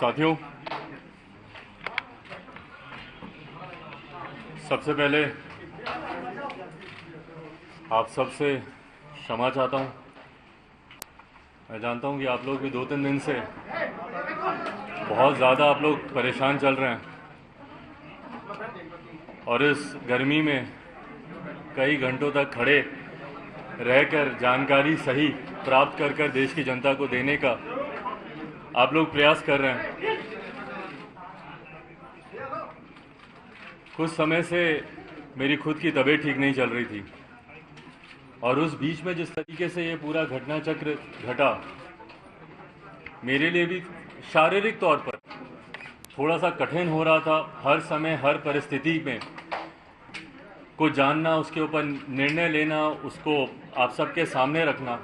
साथियों, सबसे पहले आप सबसे क्षमा चाहता हूं। मैं जानता हूं कि आप लोग भी 2-3 दिन से बहुत ज़्यादा आप लोग परेशान चल रहे हैं और इस गर्मी में कई घंटों तक खड़े रहकर जानकारी सही प्राप्त कर देश की जनता को देने का आप लोग प्रयास कर रहे हैं। कुछ समय से मेरी खुद की तबीयत ठीक नहीं चल रही थी और उस बीच में जिस तरीके से ये पूरा घटना चक्र घटा, मेरे लिए भी शारीरिक तौर पर थोड़ा सा कठिन हो रहा था। हर समय हर परिस्थिति में को जानना, उसके ऊपर निर्णय लेना, उसको आप सबके सामने रखना।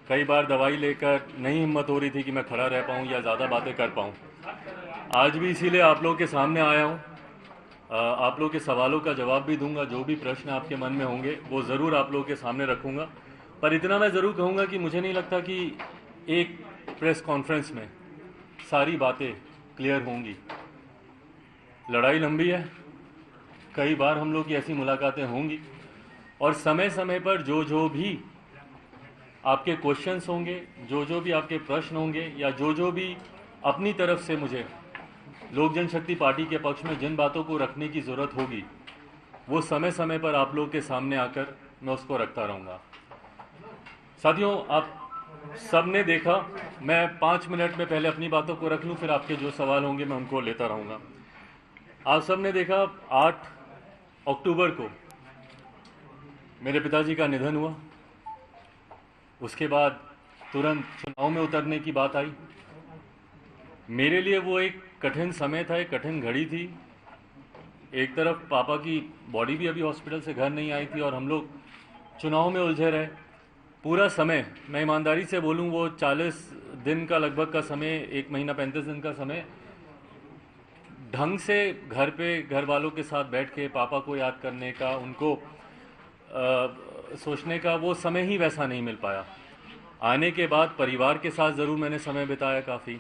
कई बार दवाई लेकर नहीं हिम्मत हो रही थी कि मैं खड़ा रह पाऊँ या ज़्यादा बातें कर पाऊँ। आज भी इसीलिए आप लोगों के सामने आया हूँ। आप लोग के सवालों का जवाब भी दूंगा। जो भी प्रश्न आपके मन में होंगे वो ज़रूर आप लोगों के सामने रखूंगा। पर इतना मैं ज़रूर कहूँगा कि मुझे नहीं लगता कि एक प्रेस कॉन्फ्रेंस में सारी बातें क्लियर होंगी। लड़ाई लंबी है, कई बार हम लोग की ऐसी मुलाकातें होंगी और समय समय पर जो भी आपके क्वेश्चंस होंगे, जो भी आपके प्रश्न होंगे या जो भी अपनी तरफ से मुझे लोक जनशक्ति पार्टी के पक्ष में जिन बातों को रखने की ज़रूरत होगी, वो समय समय पर आप लोगों के सामने आकर मैं उसको रखता रहूँगा। साथियों, आप सब ने देखा, मैं 5 मिनट में पहले अपनी बातों को रख लूँ, फिर आपके जो सवाल होंगे मैं उनको लेता रहूँगा। आप सब ने देखा 8 अक्टूबर को मेरे पिताजी का निधन हुआ। उसके बाद तुरंत चुनाव में उतरने की बात आई। मेरे लिए वो एक कठिन समय था, एक कठिन घड़ी थी। एक तरफ पापा की बॉडी भी अभी हॉस्पिटल से घर नहीं आई थी और हम लोग चुनाव में उलझे रहे। पूरा समय, मैं ईमानदारी से बोलूं, वो 40 दिन का लगभग का समय, 1 महीना 35 दिन का समय, ढंग से घर पे घर वालों के साथ बैठ के पापा को याद करने का, उनको सोचने का वो समय ही वैसा नहीं मिल पाया। आने के बाद परिवार के साथ ज़रूर मैंने समय बिताया, काफ़ी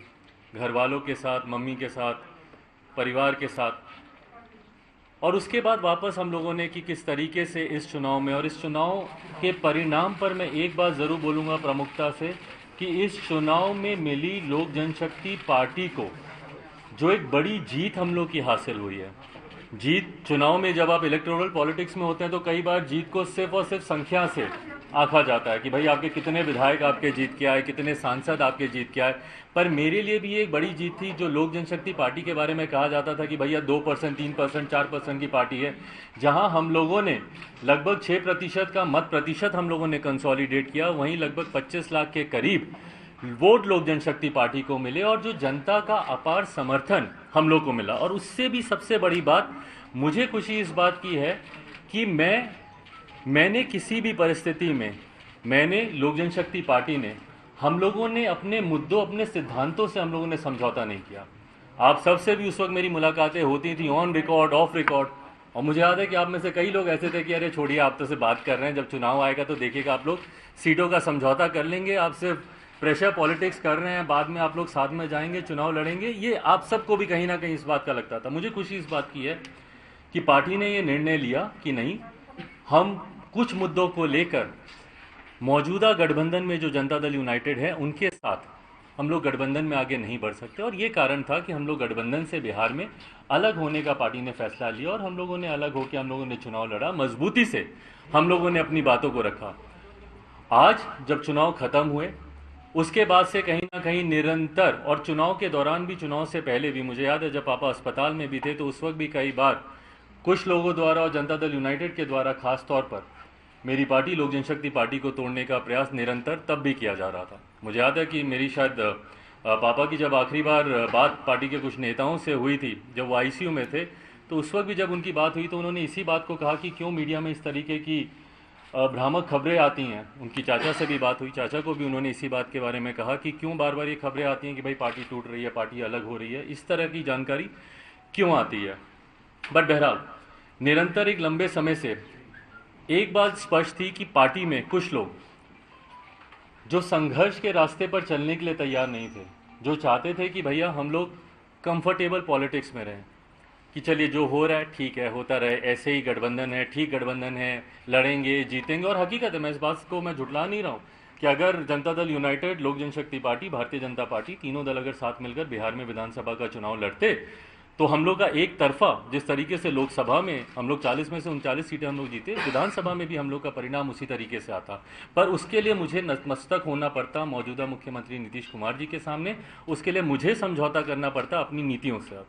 घर वालों के साथ, मम्मी के साथ, परिवार के साथ। और उसके बाद वापस हम लोगों ने कि किस तरीके से इस चुनाव में और इस चुनाव के परिणाम पर मैं एक बात ज़रूर बोलूँगा प्रमुखता से कि इस चुनाव में मिली लोक जनशक्ति पार्टी को जो एक बड़ी जीत हम लोग की हासिल हुई है। जीत, चुनाव में जब आप इलेक्टोरल पॉलिटिक्स में होते हैं तो कई बार जीत को सिर्फ और सिर्फ संख्या से आंका जाता है कि भाई आपके कितने विधायक आपके जीत के आए, कितने सांसद आपके जीत के आए। पर मेरे लिए भी एक बड़ी जीत थी जो लोक जनशक्ति पार्टी के बारे में कहा जाता था कि भैया 2%, 3%, 4% की पार्टी है, जहां हम लोगों ने लगभग 6% का मत प्रतिशत हम लोगों ने कंसोलिडेट किया। वहीं लगभग 25 लाख के करीब वोट लोक जनशक्ति पार्टी को मिले और जो जनता का अपार समर्थन हम लोग को मिला। और उससे भी सबसे बड़ी बात मुझे खुशी इस बात की है कि मैंने किसी भी परिस्थिति में, मैंने लोक जनशक्ति पार्टी ने, हम लोगों ने अपने मुद्दों, अपने सिद्धांतों से हम लोगों ने समझौता नहीं किया। आप सबसे भी उस वक्त मेरी मुलाकातें होती थी ऑन रिकॉर्ड, ऑफ रिकॉर्ड, और मुझे याद है कि आप में से कई लोग ऐसे थे कि अरे छोड़िए, आप तो से बात कर रहे हैं, जब चुनाव आएगा तो देखिएगा आप लोग सीटों का समझौता कर लेंगे, आप सिर्फ प्रेशर पॉलिटिक्स कर रहे हैं, बाद में आप लोग साथ में जाएंगे, चुनाव लड़ेंगे। ये आप सबको भी कहीं ना कहीं इस बात का लगता था। मुझे खुशी इस बात की है कि पार्टी ने ये निर्णय लिया कि नहीं, हम कुछ मुद्दों को लेकर मौजूदा गठबंधन में जो जनता दल यूनाइटेड है उनके साथ हम लोग गठबंधन में आगे नहीं बढ़ सकते। और ये कारण था कि हम लोग गठबंधन से बिहार में अलग होने का पार्टी ने फैसला लिया और हम लोगों ने अलग होकर हम लोगों ने चुनाव लड़ा। मजबूती से हम लोगों ने अपनी बातों को रखा। आज जब चुनाव खत्म हुए उसके बाद से कहीं ना कहीं निरंतर, और चुनाव के दौरान भी, चुनाव से पहले भी, मुझे याद है जब पापा अस्पताल में भी थे तो उस वक्त भी कई बार कुछ लोगों द्वारा और जनता दल यूनाइटेड के द्वारा खास तौर पर मेरी पार्टी लोक जनशक्ति पार्टी को तोड़ने का प्रयास निरंतर तब भी किया जा रहा था। मुझे याद है कि मेरी शायद पापा की जब आखिरी बार बात पार्टी के कुछ नेताओं से हुई थी, जब वो आईसीयू में थे, तो उस वक्त भी जब उनकी बात हुई तो उन्होंने इसी बात को कहा कि क्यों मीडिया में इस तरीके की भ्रामक खबरें आती हैं। उनकी चाचा से भी बात हुई, चाचा को भी उन्होंने इसी बात के बारे में कहा कि क्यों बार बार ये खबरें आती हैं कि भाई पार्टी टूट रही है, पार्टी अलग हो रही है, इस तरह की जानकारी क्यों आती है। बट बहरहाल निरंतर एक लंबे समय से एक बात स्पष्ट थी कि पार्टी में कुछ लोग जो संघर्ष के रास्ते पर चलने के लिए तैयार नहीं थे, जो चाहते थे कि भैया हम लोग कंफर्टेबल पॉलिटिक्स में रहें, कि चलिए जो हो रहा है ठीक है, होता रहे, ऐसे ही गठबंधन है, ठीक गठबंधन है, लड़ेंगे जीतेंगे। और हकीकत है, मैं इस बात को मैं झुठला नहीं रहा हूँ कि अगर जनता दल यूनाइटेड, लोक जनशक्ति पार्टी, भारतीय जनता पार्टी, तीनों दल अगर साथ मिलकर बिहार में विधानसभा का चुनाव लड़ते तो हम लोग का एक तरफा, जिस तरीके से लोकसभा में हम लोग 40 में से 39 सीटें हम लोग जीते, विधानसभा में भी हम लोग का परिणाम उसी तरीके से आता। पर उसके लिए मुझे नतमस्तक होना पड़ता मौजूदा मुख्यमंत्री नीतीश कुमार जी के सामने, उसके लिए मुझे समझौता करना पड़ता अपनी नीतियों से।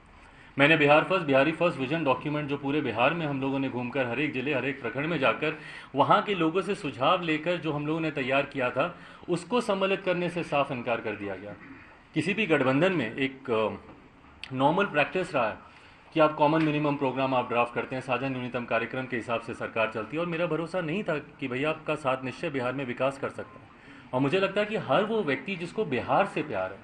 मैंने बिहारी फर्स्ट विजन डॉक्यूमेंट जो पूरे बिहार में हम लोगों ने घूमकर, हर एक जिले, हर एक प्रखंड में जाकर, वहाँ के लोगों से सुझाव लेकर जो हम लोगों ने तैयार किया था, उसको सम्मिलित करने से साफ इनकार कर दिया गया। किसी भी गठबंधन में एक नॉर्मल प्रैक्टिस रहा है कि आप कॉमन मिनिमम प्रोग्राम आप ड्राफ्ट करते हैं, साझा न्यूनतम कार्यक्रम के हिसाब से सरकार चलती है। और मेरा भरोसा नहीं था कि भैया आपका साथ निश्चय बिहार में विकास कर सकते हैं। और मुझे लगता है कि हर वो व्यक्ति जिसको बिहार से प्यार है,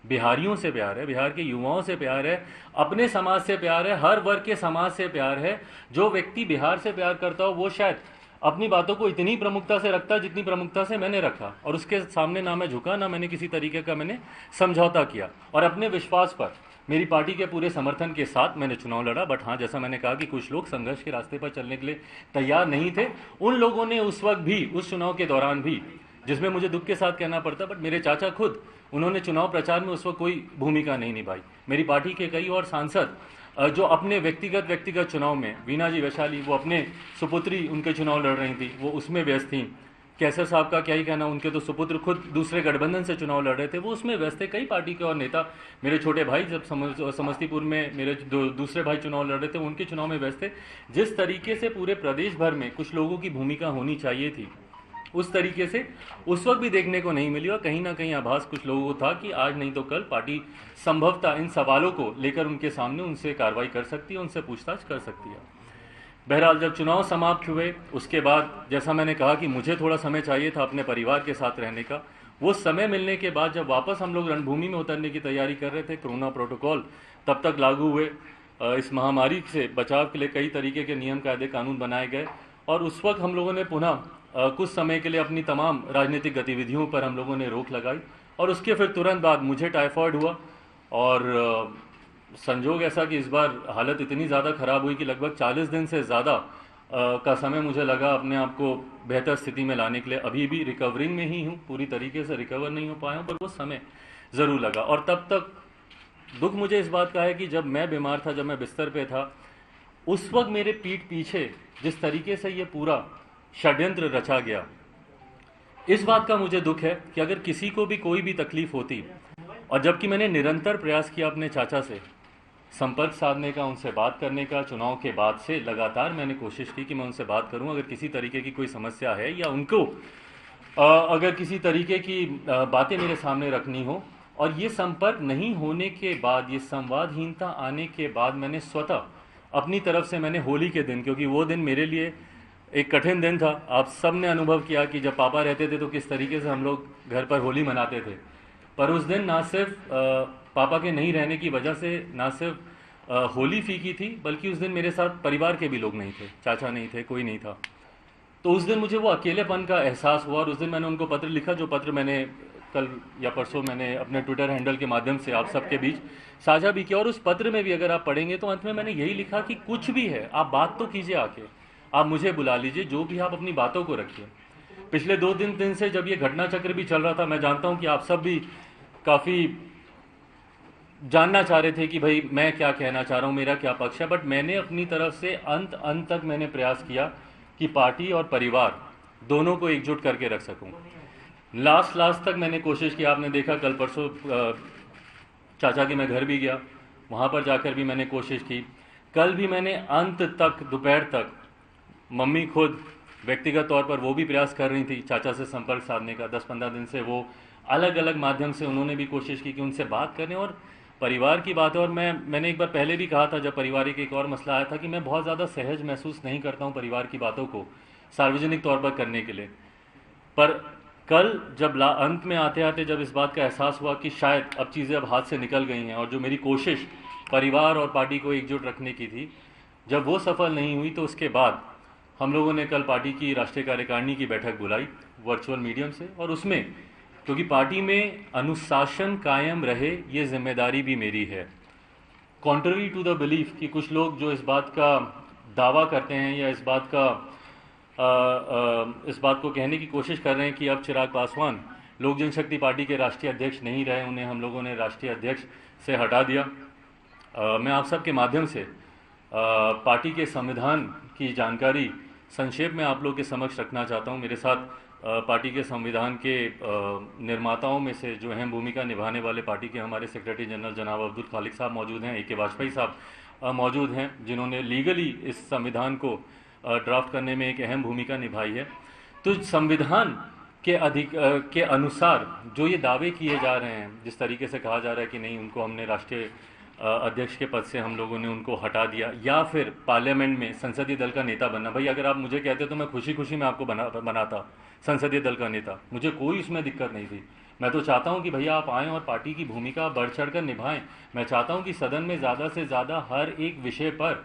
बिहारियों से प्यार है, बिहार के युवाओं से प्यार है, अपने समाज से प्यार है, हर वर्ग के समाज से प्यार है, जो व्यक्ति बिहार से प्यार करता हो वो शायद अपनी बातों को इतनी प्रमुखता से रखता है जितनी प्रमुखता से मैंने रखा। और उसके सामने ना मैं झुका, ना मैंने किसी तरीके का मैंने समझौता किया। और अपने विश्वास पर, मेरी पार्टी के पूरे समर्थन के साथ मैंने चुनाव लड़ा। बट हाँ, जैसा मैंने कहा कि कुछ लोग संघर्ष के रास्ते पर चलने के लिए तैयार नहीं थे। उन लोगों ने उस वक्त भी, उस चुनाव के दौरान भी, जिसमें मुझे दुख के साथ कहना पड़ता, बट मेरे चाचा खुद, उन्होंने चुनाव प्रचार में उस वक्त कोई भूमिका नहीं निभाई। मेरी पार्टी के कई और सांसद जो अपने व्यक्तिगत चुनाव में, वीना जी वैशाली, वो अपने सुपुत्री उनके चुनाव लड़ रही थी, वो उसमें व्यस्त थी। कैसर साहब का क्या ही कहना, उनके तो सुपुत्र खुद दूसरे गठबंधन से चुनाव लड़ रहे थे, वो उसमें व्यस्त थे। कई पार्टी के और नेता, मेरे छोटे भाई जब समस्तीपुर में मेरे दूसरे भाई चुनाव लड़ रहे थे, उनके चुनाव में व्यस्त थे। जिस तरीके से पूरे प्रदेश भर में कुछ लोगों की भूमिका होनी चाहिए थी, उस तरीके से उस वक्त भी देखने को नहीं मिली। और कहीं ना कहीं आभास कुछ लोगों को था कि आज नहीं तो कल पार्टी संभवतः इन सवालों को लेकर उनके सामने उनसे कार्रवाई कर सकती है, उनसे पूछताछ कर सकती है। बहरहाल जब चुनाव समाप्त हुए, उसके बाद जैसा मैंने कहा कि मुझे थोड़ा समय चाहिए था अपने परिवार के साथ रहने का। वो समय मिलने के बाद जब वापस हम लोग रणभूमि में उतरने की तैयारी कर रहे थे, कोरोना प्रोटोकॉल तब तक लागू हुए, इस महामारी से बचाव के लिए कई तरीके के नियम कायदे कानून बनाए गए। और उस वक्त हम लोगों ने पुनः कुछ समय के लिए अपनी तमाम राजनीतिक गतिविधियों पर हम लोगों ने रोक लगाई। और उसके फिर तुरंत बाद मुझे टाइफाइड हुआ और संजोग ऐसा कि इस बार हालत इतनी ज़्यादा ख़राब हुई कि लगभग 40 दिन से ज़्यादा का समय मुझे लगा अपने आप को बेहतर स्थिति में लाने के लिए। अभी भी रिकवरिंग में ही हूँ, पूरी तरीके से रिकवर नहीं हो पाया हूँ, पर वो समय ज़रूर लगा। और तब तक दुख मुझे इस बात का है कि जब मैं बीमार था, जब मैं बिस्तर पे था, उस वक्त मेरे पीठ पीछे जिस तरीके से ये पूरा षड्यंत्र रचा गया, इस बात का मुझे दुख है कि अगर किसी को भी कोई भी तकलीफ होती, और जबकि मैंने निरंतर प्रयास किया अपने चाचा से संपर्क साधने का, उनसे बात करने का, चुनाव के बाद से लगातार मैंने कोशिश की कि मैं उनसे बात करूं, अगर किसी तरीके की कोई समस्या है या उनको अगर किसी तरीके की बातें मेरे सामने रखनी हो। और ये संपर्क नहीं होने के बाद, ये संवादहीनता आने के बाद, मैंने स्वतः अपनी तरफ से, मैंने होली के दिन, क्योंकि वो दिन मेरे लिए एक कठिन दिन था, आप सब ने अनुभव किया कि जब पापा रहते थे तो किस तरीके से हम लोग घर पर होली मनाते थे। पर उस दिन ना सिर्फ पापा के नहीं रहने की वजह से ना सिर्फ होली फीकी थी, बल्कि उस दिन मेरे साथ परिवार के भी लोग नहीं थे, चाचा नहीं थे, कोई नहीं था। तो उस दिन मुझे वो अकेलेपन का एहसास हुआ। और उस दिन मैंने उनको पत्र लिखा, जो पत्र मैंने कल या परसों मैंने अपने ट्विटर हैंडल के माध्यम से आप सबके बीच साझा भी किया। और उस पत्र में भी अगर आप पढ़ेंगे तो अंत में मैंने यही लिखा कि कुछ भी है, आप बात तो कीजिए, आके आप मुझे बुला लीजिए, जो भी आप अपनी बातों को रखिए। पिछले 2 दिन से जब ये घटना चक्र भी चल रहा था, मैं जानता हूं कि आप सब भी काफ़ी जानना चाह रहे थे कि भाई मैं क्या कहना चाह रहा हूँ, मेरा क्या पक्ष है। बट मैंने अपनी तरफ से अंत तक मैंने प्रयास किया कि पार्टी और परिवार दोनों को एकजुट करके रख सकूं। लास्ट तक मैंने कोशिश की। आपने देखा कल परसों चाचा के मैं घर भी गया, वहाँ पर जाकर भी मैंने कोशिश की। कल भी मैंने अंत तक, दोपहर तक, मम्मी खुद व्यक्तिगत तौर पर वो भी प्रयास कर रही थी चाचा से संपर्क साधने का। 10-15 दिन से वो अलग अलग माध्यम से उन्होंने भी कोशिश की कि उनसे बात करें और परिवार की बात है। और मैंने एक बार पहले भी कहा था, जब पारिवारिक एक और मसला आया था, कि मैं बहुत ज़्यादा सहज महसूस नहीं करता हूँ परिवार की बातों को सार्वजनिक तौर पर करने के लिए। पर कल जब अंत में आते आते जब इस बात का एहसास हुआ कि शायद अब चीज़ें अब हाथ से निकल गई हैं, और जो मेरी कोशिश परिवार और पार्टी को एकजुट रखने की थी, जब वो सफल नहीं हुई, तो उसके बाद हम लोगों ने कल पार्टी की राष्ट्रीय कार्यकारिणी की बैठक बुलाई वर्चुअल मीडियम से। और उसमें क्योंकि पार्टी में अनुशासन कायम रहे, ये जिम्मेदारी भी मेरी है। कॉन्ट्ररी टू द बिलीफ कि कुछ लोग जो इस बात का दावा करते हैं या इस बात को कहने की कोशिश कर रहे हैं कि अब चिराग पासवान लोक जनशक्ति पार्टी के राष्ट्रीय अध्यक्ष नहीं रहे, उन्हें हम लोगों ने राष्ट्रीय अध्यक्ष से हटा दिया। मैं आप सबके माध्यम से पार्टी के संविधान की जानकारी संक्षेप में आप लोग के समक्ष रखना चाहता हूं। मेरे साथ पार्टी के संविधान के निर्माताओं में से जो अहम भूमिका निभाने वाले पार्टी के हमारे सेक्रेटरी जनरल जनाब अब्दुल खालिक साहब मौजूद हैं, AK वाजपेयी साहब मौजूद हैं, जिन्होंने लीगली इस संविधान को ड्राफ्ट करने में एक अहम भूमिका निभाई है। तो संविधान के अनुसार जो ये दावे किए जा रहे हैं, जिस तरीके से कहा जा रहा है कि नहीं उनको हमने राष्ट्रीय अध्यक्ष के पद से हम लोगों ने उनको हटा दिया, या फिर पार्लियामेंट में संसदीय दल का नेता बनना। भाई अगर आप मुझे कहते तो मैं खुशी खुशी में आपको बनाता संसदीय दल का नेता, मुझे कोई इसमें दिक्कत नहीं थी। मैं तो चाहता हूं कि भैया आप आएँ और पार्टी की भूमिका बढ़ चढ़ कर निभाएं। मैं चाहता हूं कि सदन में ज़्यादा से ज़्यादा हर एक विषय पर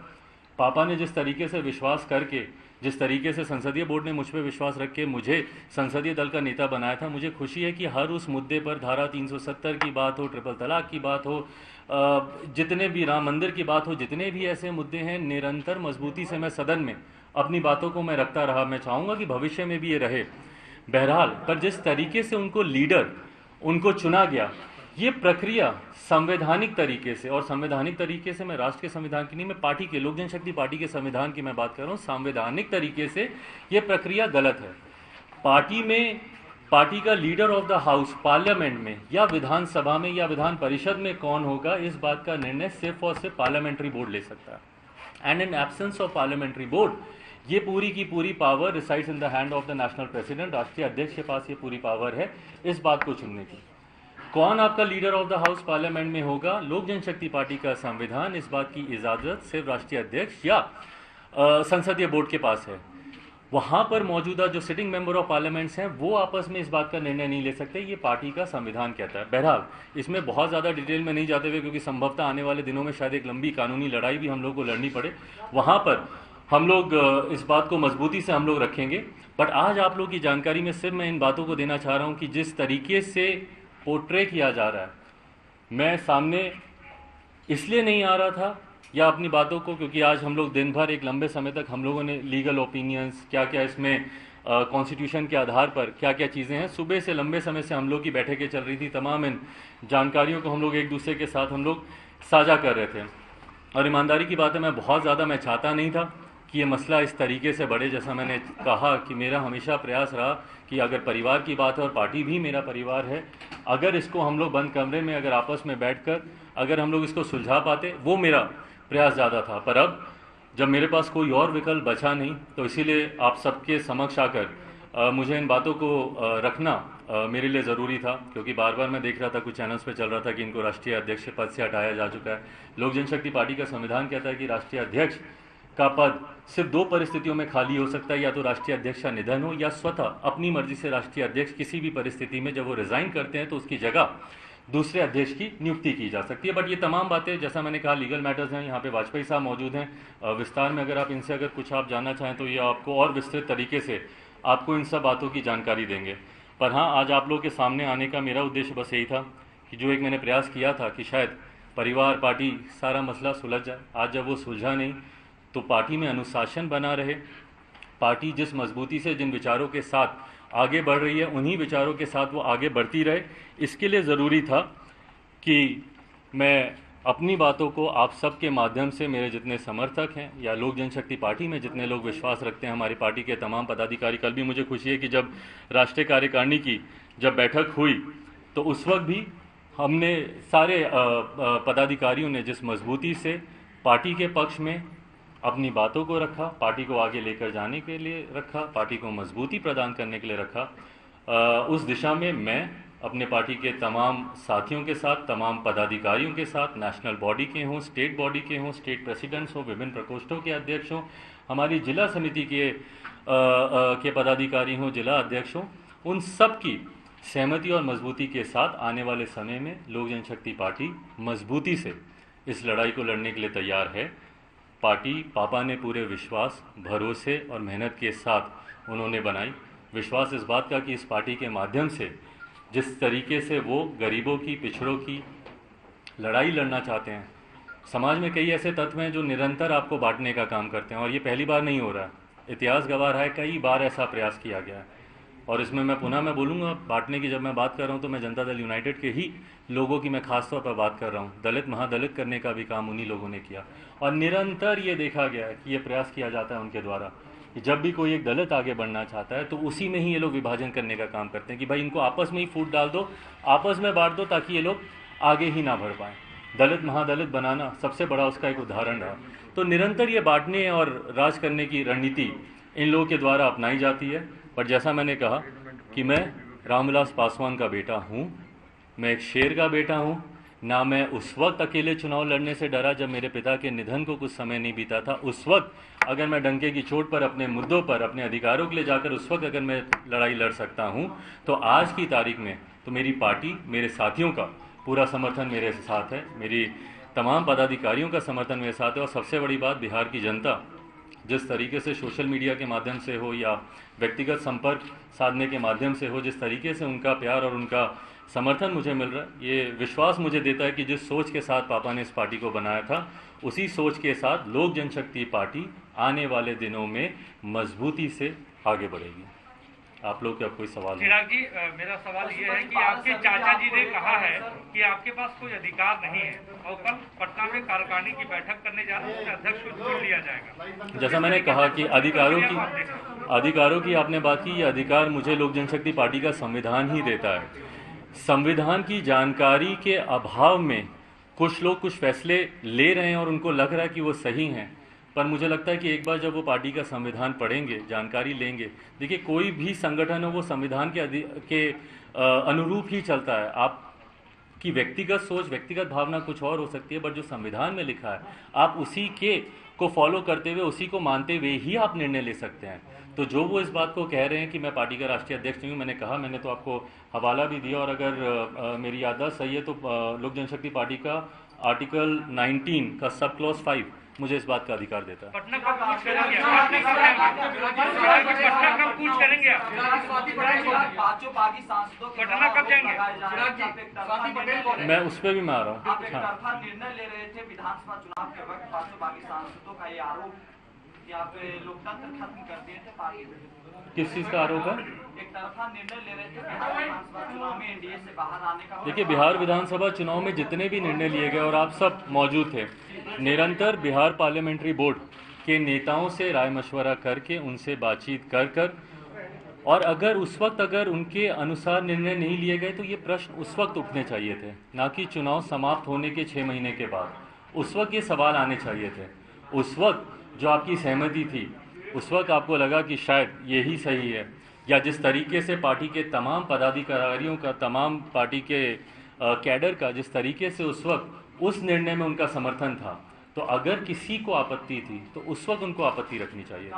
पापा ने जिस तरीके से विश्वास करके, जिस तरीके से संसदीय बोर्ड ने मुझ पर विश्वास रख के मुझे संसदीय दल का नेता बनाया था, मुझे खुशी है कि हर उस मुद्दे पर धारा 370 की बात हो, ट्रिपल तलाक की बात हो, जितने भी राम मंदिर की बात हो, जितने भी ऐसे मुद्दे हैं, निरंतर मजबूती से मैं सदन में अपनी बातों को मैं रखता रहा। मैं चाहूँगा कि भविष्य में भी ये रहे। बहरहाल, पर जिस तरीके से उनको लीडर उनको चुना गया, ये प्रक्रिया संवैधानिक तरीके से, और संवैधानिक तरीके से मैं राष्ट्र के संविधान की नहीं, मैं पार्टी के, लोक जनशक्ति पार्टी के संविधान की मैं बात कर रहा हूँ, संवैधानिक तरीके से ये प्रक्रिया गलत है। पार्टी में पार्टी का leader of the house parliament में या विधानसभा में या विधान परिषद में कौन होगा, इस बात का निर्णय सिर्फ और सिर्फ पार्लियामेंट्री बोर्ड ले सकता है। And in absence of parliamentary board, ये पूरी की पूरी power resides in the hand of the national president. राष्ट्रीय अध्यक्ष के पास ये पूरी पावर है इस बात को चुनने की। कौन आपका leader of the house parliament में होगा, लोक जनशक्ति पार्टी का संविधान इस बात की इजाजत सिर्फ राष्ट्रीय अध्यक्ष या संसदीय बोर्ड के पास है। वहां पर मौजूदा जो सिटिंग मेंबर ऑफ पार्लियामेंट्स हैं वो आपस में इस बात का निर्णय नहीं ले सकते, ये पार्टी का संविधान कहता है। बहरहाल, इसमें बहुत ज़्यादा डिटेल में नहीं जाते हुए, क्योंकि संभवतः आने वाले दिनों में शायद एक लंबी कानूनी लड़ाई भी हम लोग को लड़नी पड़े, वहां पर हम लोग इस बात को मजबूती से हम लोग रखेंगे। बट आज आप लोग की जानकारी में सिर्फ मैं इन बातों को देना चाह रहा हूँ कि जिस तरीके से पोर्ट्रे किया जा रहा है, मैं सामने इसलिए नहीं आ रहा था या अपनी बातों को, क्योंकि आज हम लोग दिन भर एक लंबे समय तक हम लोगों ने लीगल ओपिनियंस, क्या क्या इसमें कॉन्स्टिट्यूशन के आधार पर क्या क्या चीज़ें हैं, सुबह से लंबे समय से हम लोग की बैठकें चल रही थी, तमाम इन जानकारियों को हम लोग एक दूसरे के साथ हम लोग साझा कर रहे थे। और ईमानदारी की बात है, मैं बहुत ज़्यादा मैं चाहता नहीं था कि ये मसला इस तरीके से बढ़े। जैसा मैंने कहा कि मेरा हमेशा प्रयास रहा कि अगर परिवार की बात है, और पार्टी भी मेरा परिवार है, अगर इसको हम लोग बंद कमरे में अगर आपस में बैठकर अगर हम लोग इसको सुलझा पाते, वो मेरा प्रयास ज़्यादा था। पर अब जब मेरे पास कोई और विकल्प बचा नहीं, तो इसीलिए आप सबके समक्ष आकर मुझे इन बातों को रखना मेरे लिए ज़रूरी था, क्योंकि बार बार मैं देख रहा था, कुछ चैनल्स पे चल रहा था कि इनको राष्ट्रीय अध्यक्ष के पद से हटाया जा चुका है। लोक जनशक्ति पार्टी का संविधान कहता है कि राष्ट्रीय अध्यक्ष का पद सिर्फ दो परिस्थितियों में खाली हो सकता है, या तो राष्ट्रीय अध्यक्ष का निधन हो, या स्वतः अपनी मर्जी से राष्ट्रीय अध्यक्ष किसी भी परिस्थिति में जब वो रिजाइन करते हैं तो उसकी जगह दूसरे अध्यक्ष की नियुक्ति की जा सकती है। बट ये तमाम बातें, जैसा मैंने कहा, लीगल मैटर्स हैं। यहाँ पे वाजपेयी साहब मौजूद हैं, विस्तार में अगर आप इनसे अगर कुछ आप जानना चाहें तो ये आपको और विस्तृत तरीके से आपको इन सब बातों की जानकारी देंगे। पर हाँ, आज आप लोग के सामने आने का मेरा उद्देश्य बस यही था कि जो एक मैंने प्रयास किया था कि शायद परिवार, पार्टी, सारा मसला सुलझ जाए। आज जब वो सुलझा नहीं, तो पार्टी में अनुशासन बना रहे, पार्टी जिस मजबूती से जिन विचारों के साथ आगे बढ़ रही है, उन्हीं विचारों के साथ वो आगे बढ़ती रहे। इसके लिए ज़रूरी था कि मैं अपनी बातों को आप सबके माध्यम से, मेरे जितने समर्थक हैं या लोक जनशक्ति पार्टी में जितने लोग विश्वास रखते हैं, हमारी पार्टी के तमाम पदाधिकारी, कल भी मुझे खुशी है कि जब राष्ट्रीय कार्यकारिणी की जब बैठक हुई तो उस वक्त भी हमने सारे पदाधिकारियों ने जिस मजबूती से पार्टी के पक्ष में अपनी बातों को रखा, पार्टी को आगे लेकर जाने के लिए रखा, पार्टी को मजबूती प्रदान करने के लिए रखा, उस दिशा में मैं अपने पार्टी के तमाम साथियों के साथ, तमाम पदाधिकारियों के साथ, नेशनल बॉडी के हों, स्टेट बॉडी के हों, स्टेट प्रेसिडेंट्स हों, विभिन्न प्रकोष्ठों के अध्यक्ष हों, हमारी जिला समिति के पदाधिकारी हों, जिला अध्यक्ष हों, उन सब की सहमति और मजबूती के साथ आने वाले समय में लोक जनशक्ति पार्टी मजबूती से इस लड़ाई को लड़ने के लिए तैयार है। पार्टी पापा ने पूरे विश्वास, भरोसे और मेहनत के साथ उन्होंने बनाई। विश्वास इस बात का कि इस पार्टी के माध्यम से जिस तरीके से वो गरीबों की, पिछड़ों की लड़ाई लड़ना चाहते हैं। समाज में कई ऐसे तत्व हैं जो निरंतर आपको बांटने का काम करते हैं, और ये पहली बार नहीं हो रहा है। इतिहास गवाह है, कई बार ऐसा प्रयास किया गया है। और इसमें मैं बोलूँगा, बांटने की जब मैं बात कर रहा हूँ तो मैं जनता दल यूनाइटेड के ही लोगों की मैं खास तौर पर बात कर रहा हूँ। दलित महादलित करने का भी काम उन्हीं लोगों ने किया, और निरंतर ये देखा गया है कि ये प्रयास किया जाता है उनके द्वारा कि जब भी कोई एक दलित आगे बढ़ना चाहता है तो उसी में ही ये लोग विभाजन करने का काम करते हैं कि भाई इनको आपस में ही फूट डाल दो, आपस में बांट दो, ताकि ये लोग आगे ही ना बढ़ पाएँ। दलित महादलित बनाना सबसे बड़ा उसका एक उदाहरण रहा। तो निरंतर ये बांटने और राज करने की रणनीति इन लोगों के द्वारा अपनाई जाती है। पर जैसा मैंने कहा कि मैं रामविलास पासवान का बेटा हूँ, मैं एक शेर का बेटा हूँ। ना मैं उस वक्त अकेले चुनाव लड़ने से डरा जब मेरे पिता के निधन को कुछ समय नहीं बीता था। उस वक्त अगर मैं डंके की चोट पर अपने मुद्दों पर, अपने अधिकारों के लिए जाकर उस वक्त अगर मैं लड़ाई लड़ सकता हूँ, तो आज की तारीख में तो मेरी पार्टी, मेरे साथियों का पूरा समर्थन मेरे साथ है, मेरी तमाम पदाधिकारियों का समर्थन मेरे साथ है। और सबसे बड़ी बात, बिहार की जनता जिस तरीके से सोशल मीडिया के माध्यम से हो या व्यक्तिगत संपर्क साधने के माध्यम से हो, जिस तरीके से उनका प्यार और उनका समर्थन मुझे मिल रहा है, ये विश्वास मुझे देता है कि जिस सोच के साथ पापा ने इस पार्टी को बनाया था, उसी सोच के साथ लोक जनशक्ति पार्टी आने वाले दिनों में मजबूती से आगे बढ़ेगी। आप लोग के अब कोई सवाल है? चिराग जी, मेरा सवाल ये है कि आपके चाचा जी ने कहा है कि आपके पास कोई अधिकार नहीं है, और कल पटना में कार्यकारिणी की बैठक करने जा रहे हैं, उसमें अध्यक्ष को चुन लिया जाएगा। जैसा मैंने कहा कि अधिकारों की आपने बात की, ये अधिकार मुझे लोक जनशक्ति पार्टी का संविधान ही देता है। संविधान की जानकारी के अभाव में कुछ लोग कुछ फैसले ले रहे हैं और उनको लग रहा है कि वो सही हैं, पर मुझे लगता है कि एक बार जब वो पार्टी का संविधान पढ़ेंगे, जानकारी लेंगे, देखिए कोई भी संगठन हो वो संविधान के अनुरूप ही चलता है। आपकी व्यक्तिगत सोच, व्यक्तिगत भावना कुछ और हो सकती है, पर जो संविधान में लिखा है आप उसी के को फॉलो करते हुए, उसी को मानते हुए ही आप निर्णय ले सकते हैं। तो जो वो इस बात को कह रहे हैं कि मैं पार्टी का राष्ट्रीय अध्यक्ष नहीं हूँ, मैंने कहा, मैंने तो आपको हवाला भी दिया, और अगर मेरी याददाश्त सही है तो लोक जनशक्ति पार्टी का आर्टिकल 19 का सब क्लॉज 5 मुझे इस बात का अधिकार देता है। पटना कब कूच करेंगे? पटना कब जाएंगे? मैं उस पर भी मैं आ रहा हूँ। आप एक तरफा निर्णय ले रहे थे विधानसभा चुनाव के वक्त, 500 बागी सांसदों का ये आरोप कि आप लोकतंत्र खत्म कर दिए थे पार्टी में। किस चीज़ का आरोप है? एक तरफा निर्णय ले रहे थे बिहार विधानसभा चुनाव में एनडीए से बाहर आने का। देखिए, बिहार विधानसभा चुनाव में जितने भी निर्णय लिए गए और आप सब मौजूद थे, निरंतर बिहार पार्लियामेंट्री बोर्ड के नेताओं से राय मशवरा करके, उनसे बातचीत कर और अगर उस वक्त अगर उनके अनुसार निर्णय नहीं लिए गए तो ये प्रश्न उस वक्त उठने चाहिए थे, ना कि चुनाव समाप्त होने के 6 महीने के बाद। उस वक्त ये सवाल आने चाहिए थे। उस वक्त जो आपकी सहमति थी, उस वक्त आपको लगा कि शायद यही सही है, या जिस तरीके से पार्टी के तमाम पदाधिकारियों का, तमाम पार्टी के कैडर का जिस तरीके से उस वक्त उस निर्णय में उनका समर्थन था, तो अगर किसी को आपत्ति थी तो उस वक्त उनको आपत्ति रखनी चाहिए थी।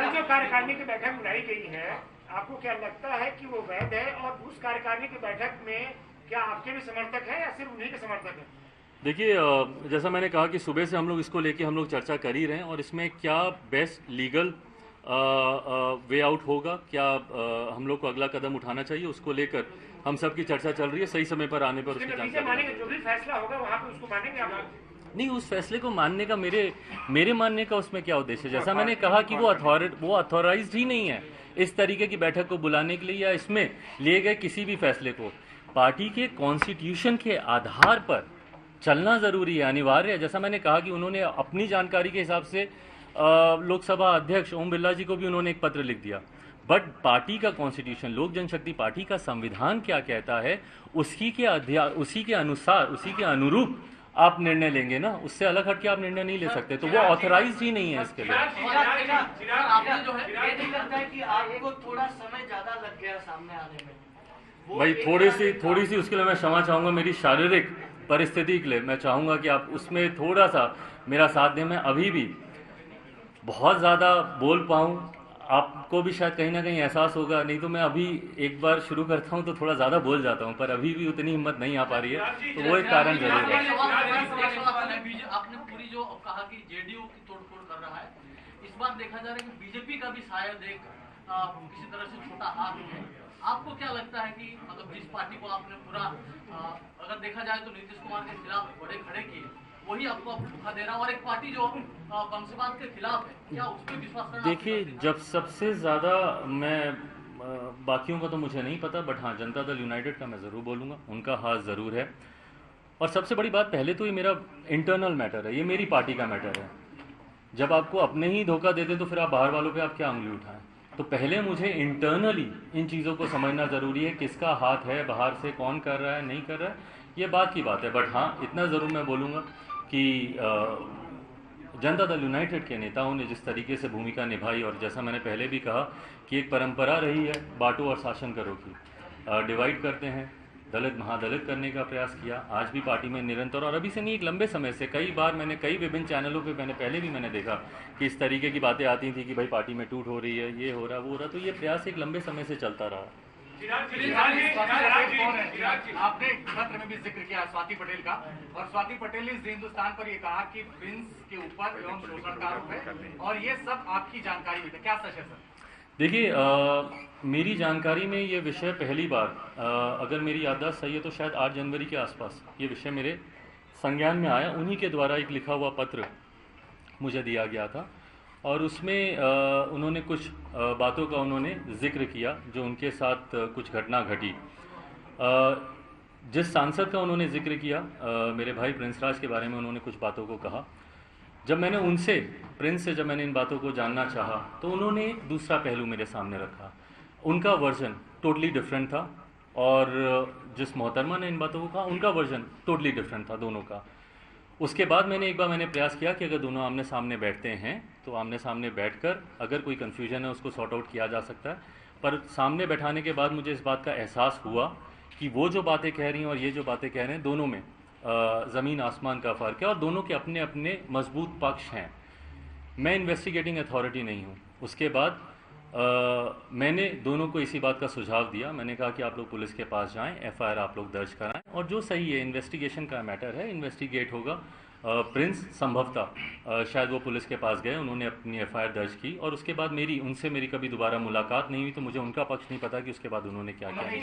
जो कार्यकारिणी की बैठक बुलाई गई है, आपको क्या लगता है कि वो वैध है? और उस कार्यकारिणी की बैठक में क्या आपके भी समर्थक हैं या सिर्फ उन्हीं के समर्थक हैं? देखिए, जैसा मैंने कहा कि सुबह से हम लोग इसको लेके हम लोग चर्चा कर ही रहे हैं, और इसमें क्या बेस्ट लीगल वे आउट होगा, क्या हम लोग को अगला कदम उठाना चाहिए, उसको लेकर हम सब की चर्चा चल रही है। सही समय पर आने पर उसकी जानकारी, जो भी फैसला होगा वहाँ पे उसको मानेंगे आप लोग? नहीं, उस फैसले को मानने का मेरे मानने का उसमें क्या उद्देश्य है? जैसा मैंने कहा कि वो अथॉराइज्ड ही नहीं है इस तरीके की बैठक को बुलाने के लिए, या इसमें लिए गए किसी भी फैसले को। पार्टी के कॉन्स्टिट्यूशन के आधार पर चलना जरूरी है, अनिवार्य है। जैसा मैंने कहा कि उन्होंने अपनी जानकारी के हिसाब से लोकसभा अध्यक्ष ओम बिरला जी को भी उन्होंने एक पत्र लिख दिया, बट पार्टी का कॉन्स्टिट्यूशन, लोक जनशक्ति पार्टी का संविधान क्या कहता है, उसी के अनुसार, उसी के अनुरूप आप निर्णय लेंगे ना। उससे अलग हटके आप निर्णय नहीं ले सकते, तो वो ऑथराइज ही नहीं है इसके लिए। आपने जो है ये नहीं लगता है कि आपको थोड़ा समय ज्यादा लग गया सामने आने में? भाई थोड़ी सी उसके लिए मैं क्षमा चाहूंगा, मेरी शारीरिक परिस्थिति के लिए मैं चाहूंगा कि आप उसमें थोड़ा सा मेरा साथ दें। मैं अभी भी बहुत ज़्यादा बोल पाऊँ, आपको भी शायद कहीं ना कहीं एहसास होगा, नहीं तो मैं अभी एक बार शुरू करता हूँ तो थोड़ा ज़्यादा बोल जाता हूँ, पर अभी भी उतनी हिम्मत नहीं आ पा रही है, तो वो एक कारण जरूर है। आपने पूरी जो कहा कि जेडीयू की तोड़फोड़ कर रहा है, इस बार देखा जा रहा है कि बीजेपी का भी शायद एक किसी तरह से छोटा हाथ है। आपको क्या लगता है कि मतलब जिस पार्टी को आपने पूरा अगर देखा जाए तो नीतीश कुमार के खिलाफ बड़े खड़े किए, वही आपको अब धोखा दे रहा है, और एक पार्टी जो वंशवाद के खिलाफ है, क्या उस पर विश्वास करना? देखिए, जब सबसे ज़्यादा मैं बाकियों का तो मुझे नहीं पता, बट हाँ, जनता दल यूनाइटेड का मैं ज़रूर बोलूँगा, उनका हाथ ज़रूर है। और सबसे बड़ी बात, पहले तो ये मेरा इंटरनल मैटर है, ये मेरी पार्टी का मैटर है। जब आपको अपने ही धोखा देते तो फिर आप बाहर वालों पे आप क्या उंगली उठाएं? तो पहले मुझे इंटरनली इन चीज़ों को समझना ज़रूरी है, किसका हाथ है, बाहर से कौन कर रहा है, नहीं कर रहा है, ये बात की बात है। बट हाँ, इतना ज़रूर मैं बोलूँगा कि जनता दल यूनाइटेड के नेताओं ने जिस तरीके से भूमिका निभाई, और जैसा मैंने पहले भी कहा कि एक परंपरा रही है बांटो और शासन करो की, डिवाइड करते हैं, दलित महादलित करने का प्रयास किया, आज भी पार्टी में निरंतर, और अभी से नहीं, एक लंबे समय से कई बार मैंने कई विभिन्न चैनलों पे पहले भी मैंने देखा कि इस तरीके की बातें आती थी कि भाई पार्टी में टूट हो रही है, ये हो रहा वो हो रहा, तो ये प्रयास एक लंबे समय से चलता रहा। आपने एक पत्र में भी जिक्र किया स्वाति पटेल का, और स्वाति पटेल ने हिंदुस्तान पर ये कहा कि प्रिंस के ऊपर एवं शोषण का आरोप है, और ये सब आपकी जानकारी में था, क्या सच है सर? देखिए, मेरी जानकारी में ये विषय पहली बार, अगर मेरी याददाश्त सही है तो शायद 8 जनवरी के आसपास ये विषय मेरे संज्ञान में आया। उन्हीं के द्वारा एक लिखा हुआ पत्र मुझे दिया गया था, और उसमें उन्होंने कुछ बातों का उन्होंने जिक्र किया जो उनके साथ कुछ घटना घटी। जिस सांसद का उन्होंने जिक्र किया, मेरे भाई प्रिंस राज के बारे में उन्होंने कुछ बातों को कहा। जब मैंने उनसे, प्रिंस से जब मैंने इन बातों को जानना चाहा, तो उन्होंने एक दूसरा पहलू मेरे सामने रखा। उनका वर्जन टोटली डिफरेंट था, और जिस मोहतरमा ने इन बातों को कहा, उनका वर्जन टोटली डिफरेंट था दोनों का। उसके बाद मैंने प्रयास किया कि अगर दोनों आमने सामने बैठते हैं तो आमने सामने बैठकर अगर कोई कन्फ्यूजन है उसको सॉर्ट आउट किया जा सकता है। पर सामने बैठाने के बाद मुझे इस बात का एहसास हुआ कि वो जो बातें कह रही हैं और ये जो बातें कह रहे हैं, दोनों में ज़मीन आसमान का फ़र्क है, और दोनों के अपने अपने मजबूत पक्ष हैं। मैं इन्वेस्टिगेटिंग अथॉरिटी नहीं हूँ। उसके बाद मैंने दोनों को इसी बात का सुझाव दिया। मैंने कहा कि आप लोग पुलिस के पास जाएं, एफआईआर आप लोग दर्ज कराएं, और जो सही है, इन्वेस्टिगेशन का मैटर है, इन्वेस्टिगेट होगा। प्रिंस संभवतः शायद वो पुलिस के पास गए, उन्होंने अपनी एफआईआर दर्ज की, और उसके बाद उनसे मेरी कभी दोबारा मुलाकात नहीं हुई, तो मुझे उनका पक्ष नहीं पता कि उसके बाद उन्होंने क्या किया।